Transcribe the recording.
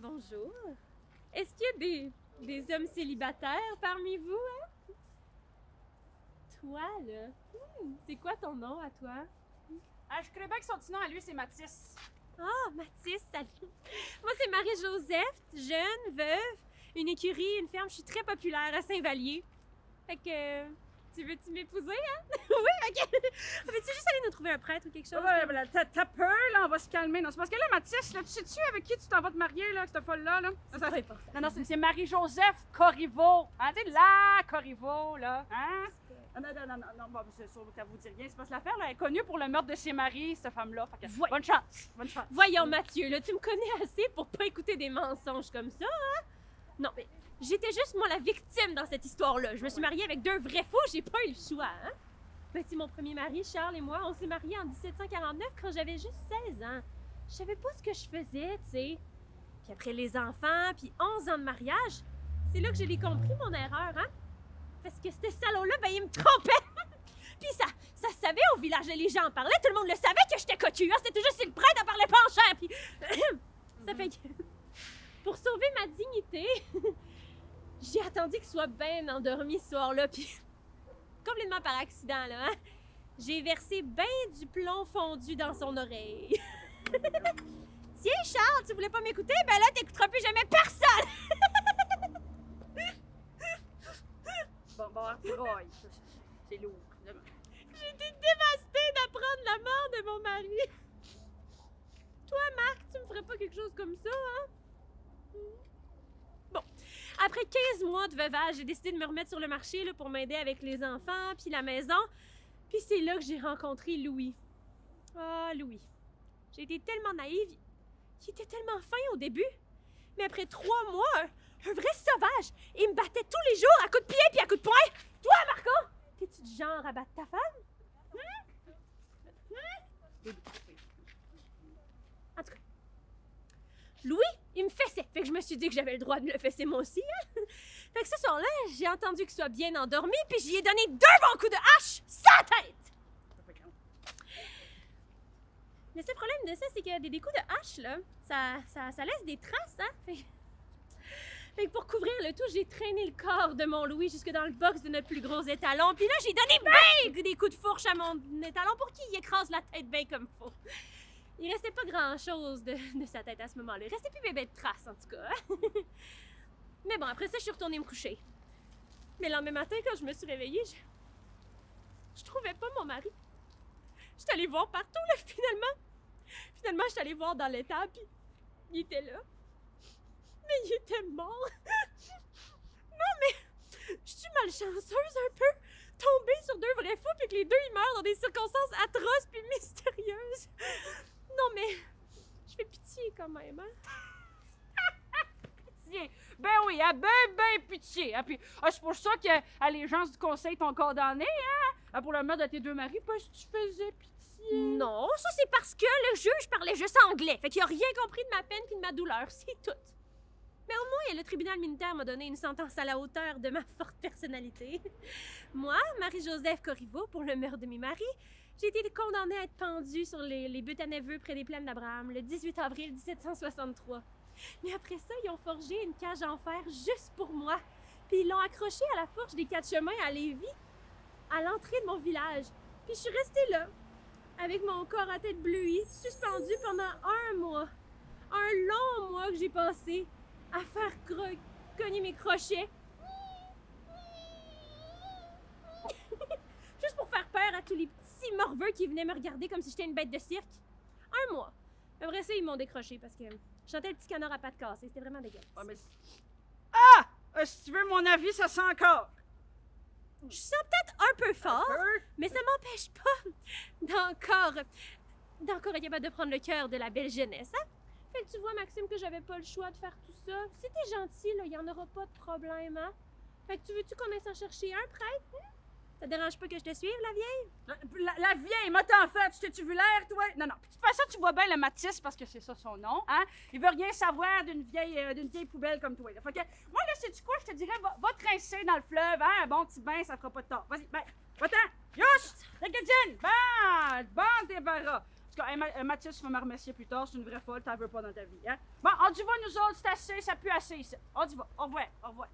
Bonjour. Est-ce qu'il y a des hommes célibataires parmi vous, hein? Toi, là, c'est quoi ton nom à toi? Ah, je connais bien que son petit nom à lui, c'est Mathis. Ah, Mathis, salut. Moi, c'est Marie-Joseph, jeune, veuve, une écurie, une ferme. Je suis très populaire à Saint-Vallier. Fait que, tu veux-tu m'épouser, hein? Oui, ok. Veux-tu juste aller nous trouver un prêtre ou quelque chose? Ouais, voilà, t'as peur, là, on va se calmer. Non, c'est parce que là, Mathis, là, tu sais-tu avec qui tu t'en vas te marier, là, cette folle-là, là? C'est pas important. Non, c'est Marie-Joseph Corriveau. Hein, tu sais, la Corriveau, là. Hein? Non, bon, c'est sûr que ça vous dit rien. C'est parce que l'affaire, là, elle est connue pour le meurtre de ses maris, cette femme-là. Fait que, bonne chance, bonne chance. Voyons, Mathieu, là, tu me connais assez pour pas écouter des mensonges comme ça, hein? Non, mais j'étais juste, moi, la victime dans cette histoire-là. Je me suis mariée avec deux vrais fous, j'ai pas eu le choix, hein? Ben, mon premier mari, Charles et moi, on s'est mariés en 1749 quand j'avais juste 16 ans. Je savais pas ce que je faisais, tu sais. Puis après les enfants, puis 11 ans de mariage, c'est là que je l'ai compris, mon erreur, hein? Parce que ce salaud-là, ben, il me trompait! Puis ça se savait au village, les gens en parlaient, tout le monde le savait que j'étais cocu, hein? C'était juste si le prêtre en parlait pas en cher, puis... ça fait que... Pour sauver ma dignité, j'ai attendu qu'il soit bien endormi ce soir-là, puis... complètement par accident, là, hein? J'ai versé ben du plomb fondu dans son oreille. Tiens, Charles, tu voulais pas m'écouter? Ben là, t'écouteras plus jamais personne! Roy, c'est lourd. J'ai été dévastée d'apprendre la mort de mon mari. Toi, Marc, tu me ferais pas quelque chose comme ça, hein? Bon, après 15 mois de veuvage, j'ai décidé de me remettre sur le marché là, pour m'aider avec les enfants, puis la maison. Puis c'est là que j'ai rencontré Louis. Ah, Louis. J'ai été tellement naïve. Il était tellement fin au début. Mais après 3 mois, un vrai sauvage. Il me battait tous les jours à coups de pied puis à coups de poing. Toi, Marco, t'es-tu du genre à battre ta femme? En tout cas, Louis, il me fessait. Fait que je me suis dit que j'avais le droit de le fesser moi aussi. Hein? Fait que ce soir-là, j'ai entendu qu'il soit bien endormi, puis j'y ai donné 2 bons coups de hache sa tête! Le seul problème de ça, c'est que des coups de hache, là, ça laisse des traces, hein? Fait que pour couvrir le tout, j'ai traîné le corps de mon Louis jusque dans le box de notre plus gros étalon, puis là, j'ai donné ben des coups de fourche à mon étalon pour qu'il écrase la tête bien comme faut. Il restait pas grand-chose de sa tête à ce moment-là. Il restait plus bébé de traces, en tout cas. Hein? Mais bon, après ça, je suis retournée me coucher. Mais le lendemain matin, quand je me suis réveillée, je trouvais pas mon mari. J'étais allée voir partout, là, Finalement, j'étais allée voir dans l'étable, puis il était là. Mais il était mort. Non, mais je suis malchanceuse un peu. Tombée sur 2 vrais fous, puis que les 2, ils meurent dans des circonstances atroces puis mystérieuses. Non, mais je fais pitié quand même, hein? Pitié! Ben oui, hein, ben pitié! Hein? Puis, c'est pour ça que les gens du conseil t'ont condamné, hein? Pour le meurtre de tes 2 maris, parce que tu faisais pitié. Non, ça c'est parce que le juge parlait juste anglais. Fait qu'il a rien compris de ma peine puis de ma douleur, c'est tout. Mais au moins, le tribunal militaire m'a donné une sentence à la hauteur de ma forte personnalité. Moi, Marie-Joseph Corriveau, pour le meurtre de mes maris, j'ai été condamnée à être pendue sur les buttes à Neveu près des plaines d'Abraham le 18 avril 1763. Mais après ça, ils ont forgé une cage en fer juste pour moi. Puis ils l'ont accrochée à la fourche des 4 chemins à Lévis, à l'entrée de mon village. Puis je suis restée là, avec mon corps à tête bleuie, suspendu pendant 1 mois. Un long mois que j'ai passé à faire cogner mes crochets. Juste pour faire peur à tous les petits morveux qui venaient me regarder comme si j'étais une bête de cirque. 1 mois. Après ça, ils m'ont décroché parce que je chantais le petit canard à pattes cassées. C'était vraiment dégueulasse. Ah, mais... si tu veux mon avis, ça sent encore. Je sens peut-être un peu fort, mais ça m'empêche pas d'encore être capable de prendre le cœur de la belle jeunesse, hein? Fait que tu vois, Maxime, que j'avais pas le choix de faire tout ça. Si t'es gentil, là, y en aura pas de problème, hein? Fait que tu veux-tu qu'on aille s'en chercher un prêtre? Hein? Ça te dérange pas que je te suive, la vieille? La vieille, m'a t'en fait, tu vu l'air, toi? Non. Puis de toute façon, tu vois bien le Mathis, parce que c'est ça son nom, hein? Il veut rien savoir d'une vieille poubelle comme toi, là. Fait que, moi, là, sais-tu quoi? Je te dirais, va te rincer dans le fleuve, hein? Un bon petit bain, ça fera pas de tort. Vas-y, ben, va-t'en! Youch! La gadjine! Bon, débarras! Parce tout cas, hey, Mathis, tu vas me remercier plus tard, c'est une vraie folle, t'en veux pas dans ta vie, hein? Bon, on y va, nous autres, c'est assez, ça pue assez ici. On y va, au revoir, au revoir.